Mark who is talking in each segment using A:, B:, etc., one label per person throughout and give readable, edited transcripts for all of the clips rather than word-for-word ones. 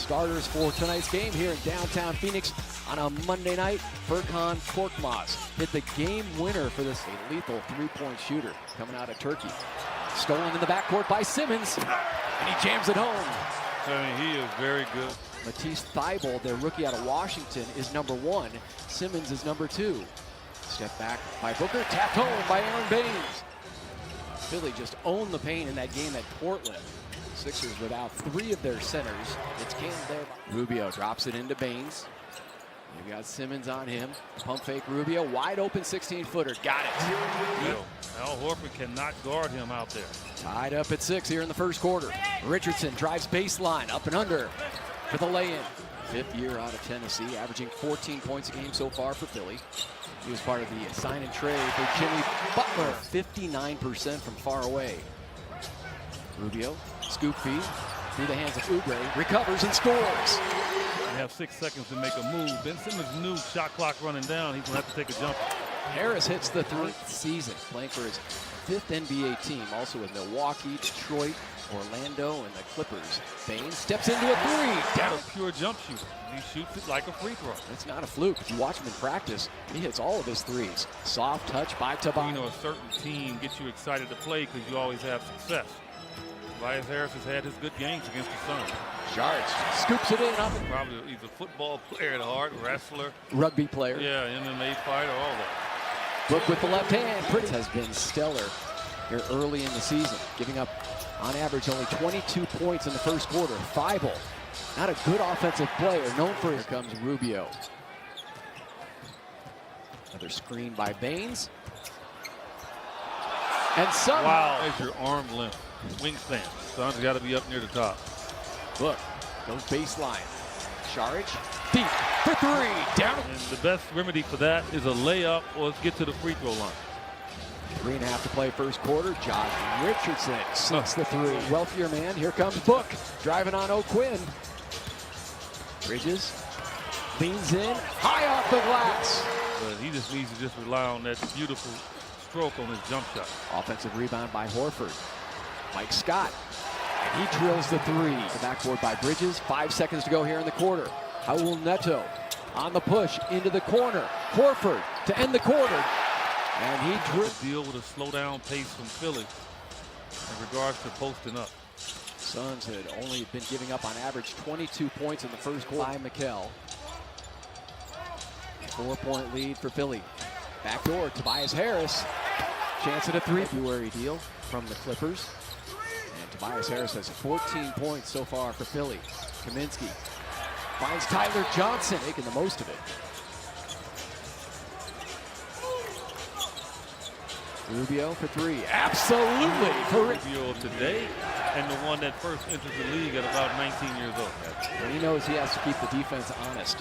A: starters for tonight's game here in downtown Phoenix on a Monday night. Furkan Korkmaz hit the game winner for this lethal three-point shooter coming out of Turkey. Stolen in the backcourt by Simmons, and he jams it home.
B: I mean, he is very good.
A: Matisse Thybulle, their rookie out of Washington, is number 1. Simmons is number 2. Step back by Booker, tapped home by Aaron Baines. Philly just owned the paint in that game at Portland. Sixers without 3 of their centers. It's Cam there. Rubio drops it into Baines. You got Simmons on him. Pump fake Rubio, wide open 16-footer. Got it.
B: Al Horford cannot guard him out there.
A: Tied up at 6 here in the first quarter. Richardson drives baseline, up and under for the lay-in. 5th year out of Tennessee, averaging 14 points a game so far for Philly. He was part of the sign and trade for Jimmy Butler. 59% from far away. Rubio, scoop feed through the hands of Oubre, recovers and scores.
B: They have 6 seconds to make a move. Ben Simmons knew shot clock running down. He's gonna have to take a jump.
A: Harris hits the 3rd season, playing for his 5th NBA team, also with Milwaukee, Detroit, Orlando, and the Clippers. Baines steps into a 3.
B: Down. A pure jump shooter. He shoots it like a free throw.
A: It's not a fluke. If you watch him in practice, he hits all of his 3s. Soft touch by Tobias.
B: You know, a certain team gets you excited to play because you always have success. Tobias Harris has had his good games against the Suns.
A: Sharks scoops it in. Up.
B: Probably he's a football player at heart, wrestler.
A: Rugby player.
B: Yeah, MMA fighter, all that.
A: Book with the left hand. Pritz has been stellar here early in the season, giving up on average only 22 points in the first quarter. Thybulle, not a good offensive player, known for. Here comes Rubio. Another screen by Baines. And somehow.
B: Wow, there's your arm length wingspan. Sun's got to be up near the top.
A: Look, goes baseline. Sharich, deep for 3, down.
B: And the best remedy for that is a layup or get to the free throw line.
A: 3.5 to play first quarter. Josh Richardson sinks the 3. Wealthier man, here comes Book, driving on O'Quinn. Bridges leans in, high off the glass.
B: But he just needs to just rely on that beautiful stroke on his jump shot.
A: Offensive rebound by Horford. Mike Scott, and he drills the 3. The backboard by Bridges. 5 seconds to go here in the quarter. Raul Neto on the push into the corner. Horford to end the quarter. And he drills.
B: Deal with a slow down pace from Philly in regards to posting up.
A: Suns had only been giving up on average 22 points in the first quarter. By Mikal. 4-point lead for Philly. Backdoor, Tobias Harris. Chance at a 3. February deal from the Clippers. And Tobias Harris has 14 points so far for Philly. Kaminsky finds Tyler Johnson, making the most of it. Rubio for 3. Absolutely.
B: Rubio today and the one that first entered the league at about 19 years old.
A: And he knows he has to keep the defense honest.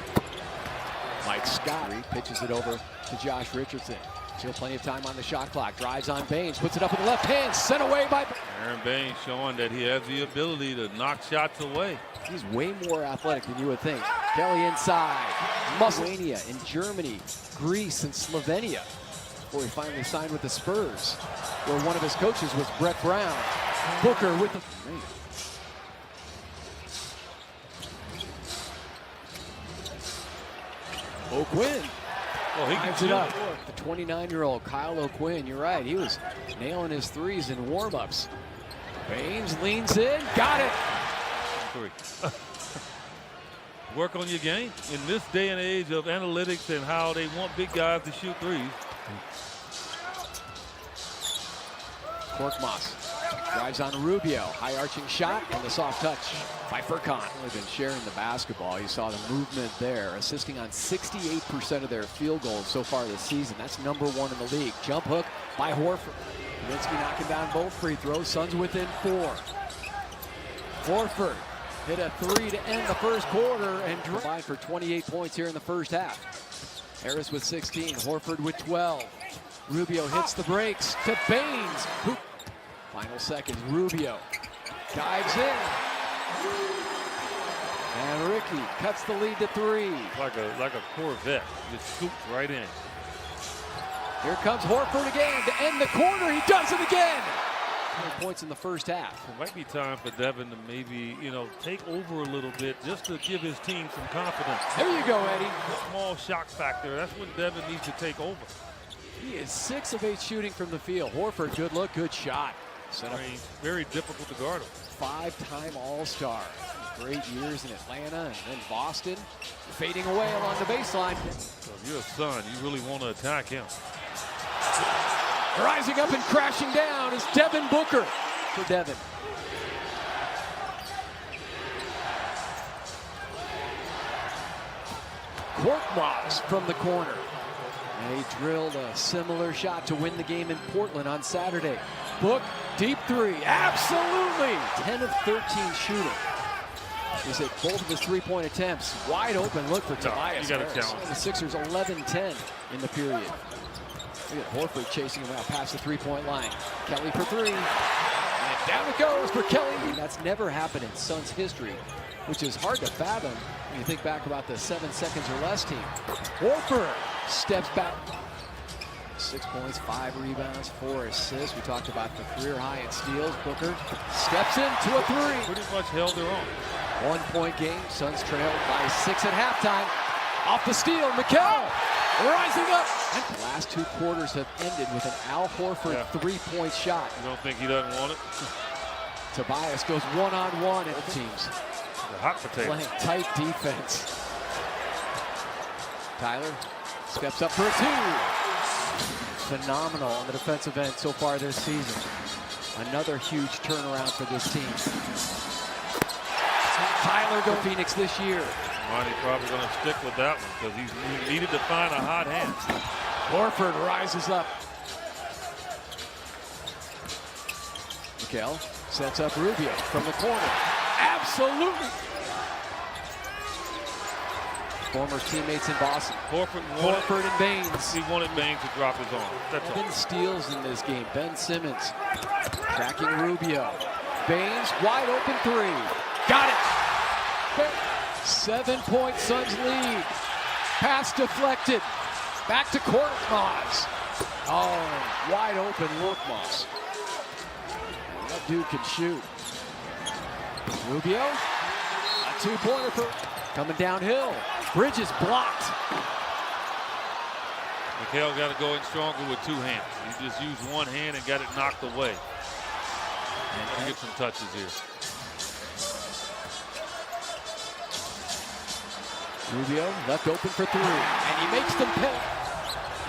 A: Mike Scott pitches it over to Josh Richardson. Still plenty of time on the shot clock. Drives on Baines, puts it up with the left hand, sent away by
B: Aaron Baines, showing that he has the ability to knock shots away.
A: He's way more athletic than you would think. Kelly inside. Lithuania in Germany, Greece, and Slovenia. Before he finally signed with the Spurs, where one of his coaches was Brett Brown. Booker with the... O'Quinn.
B: Oh, he
A: Times it up. The 29-year-old Kyle O'Quinn, you're right. He was nailing his 3s in warm-ups. Baines leans in, got it.
B: 3. Work on your game. In this day and age of analytics and how they want big guys to shoot 3s.
A: Korkmaz drives on Rubio. High arching shot and the soft touch by Furkan. Only been sharing the basketball. You saw the movement there, assisting on 68% of their field goals so far this season. That's number 1 in the league. Jump hook by Horford. Kaminsky knocking down both free throws. Suns within 4. Horford hit a 3 to end the first quarter and combined for 28 points here in the first half. Harris with 16, Horford with 12. Rubio hits the brakes to Baines. Final seconds, Rubio dives in. And Ricky cuts the lead to 3.
B: Like a Corvette, just scoops right in.
A: Here comes Horford again to end the quarter. He does it again. points in the first half.
B: It might be time for Devin to maybe, take over a little bit just to give his team some confidence.
A: There you go, Eddie.
B: Small shock factor. That's when Devin needs to take over.
A: He is 6 of 8 shooting from the field. Horford, good look, good shot.
B: Very difficult to guard him.
A: 5-time All-Star. Great years in Atlanta and then Boston. Fading away along the baseline.
B: So if you're a Sun, you really want to attack him.
A: Rising up and crashing down is Devin Booker for Devin. Korkmaz from the corner. And he drilled a similar shot to win the game in Portland on Saturday. Book, deep three, absolutely! 10 of 13 shooting. He's hit both of his three-point attempts. Wide open look for Tobias Harris. The Sixers 11-10 in the period. Look at Horford chasing him out past the three-point line. Kelly for three. And down it goes for Kelly. That's never happened in Suns history, which is hard to fathom when you think back about the 7 seconds or less team. Horford steps back. 6 points, 5 rebounds, 4 assists. We talked about the career high in steals. Booker steps into a three.
B: Pretty much held their own.
A: 1-point game. Suns trailed by 6 at halftime. Off the steal, Mikal rising up. And the last 2 quarters have ended with an Al Horford three-point shot.
B: You don't think he doesn't want it?
A: Tobias goes one-on-one at teams.
B: The hot potato.
A: Playing tight defense. Tyler steps up for a 2. Phenomenal on the defensive end so far this season. Another huge turnaround for this team. Tyler go Phoenix this year.
B: Monty probably going to stick with that one because he needed to find a hot hand.
A: Horford rises up. Mikal sets up Rubio from the corner. Absolutely. Former teammates in Boston. Horford and Baines.
B: He wanted Baines to drop his arm. That's all.
A: 7 steals in this game. Ben Simmons tracking Rubio. Baines wide open three. Got it. 7-point Suns lead. Pass deflected. Back to Korkmaz. Oh, wide open Korkmaz. That dude can shoot. Rubio, a 2-pointer for coming downhill. Bridges blocked.
B: Mikal got to go in stronger with 2 hands. He just used 1 hand and got it knocked away. And get some touches here.
A: Rubio left open for 3, and he makes them pay.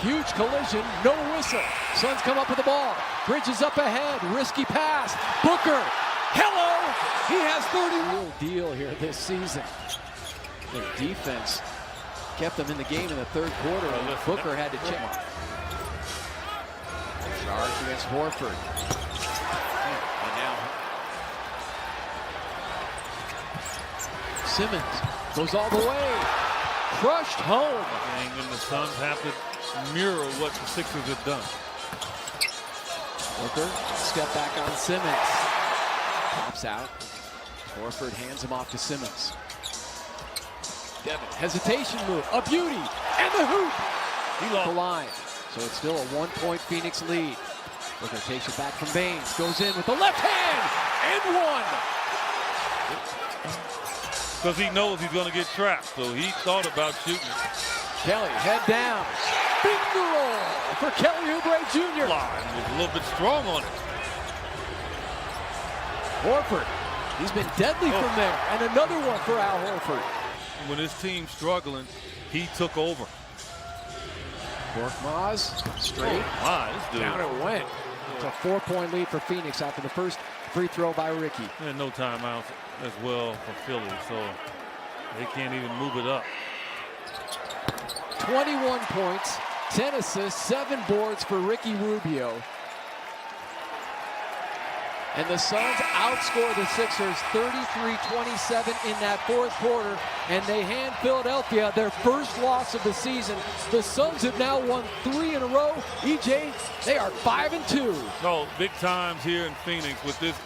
A: Huge collision, no whistle. Suns come up with the ball. Bridges up ahead, risky pass. Booker, hello! He has 30. Real deal here this season. The defense kept them in the game in the 3rd quarter, and Booker had to check. Charge against Horford. And now Simmons goes all the way. Crushed home.
B: And the Suns have to mirror what the Sixers have done.
A: Booker, step back on Simmons. Pops out. Horford hands him off to Simmons. Devin, hesitation move, a beauty, and the hoop. He lost the line. So it's still a 1-point Phoenix lead. Booker takes it back from Baines, goes in with the left hand, and 1.
B: Because he knows he's going to get trapped, so he thought about shooting.
A: Kelly, head down. Finger roll for Kelly Oubre Jr.
B: He was a little bit strong on it.
A: Horford, he's been deadly from there. And another one for Al Horford.
B: When his team's struggling, he took over.
A: Korkmaz, straight.
B: This dude.
A: Down it went. It's a 4-point lead for Phoenix after the first free throw by Ricky.
B: And no timeouts as well for Philly, so they can't even move it up.
A: 21 points, 10 assists, 7 boards for Ricky Rubio. And the Suns outscore the Sixers 33-27 in that 4th quarter, and they hand Philadelphia their first loss of the season. The Suns have now won 3 in a row. EJ, they are 5-2.
B: No, big times here in Phoenix with this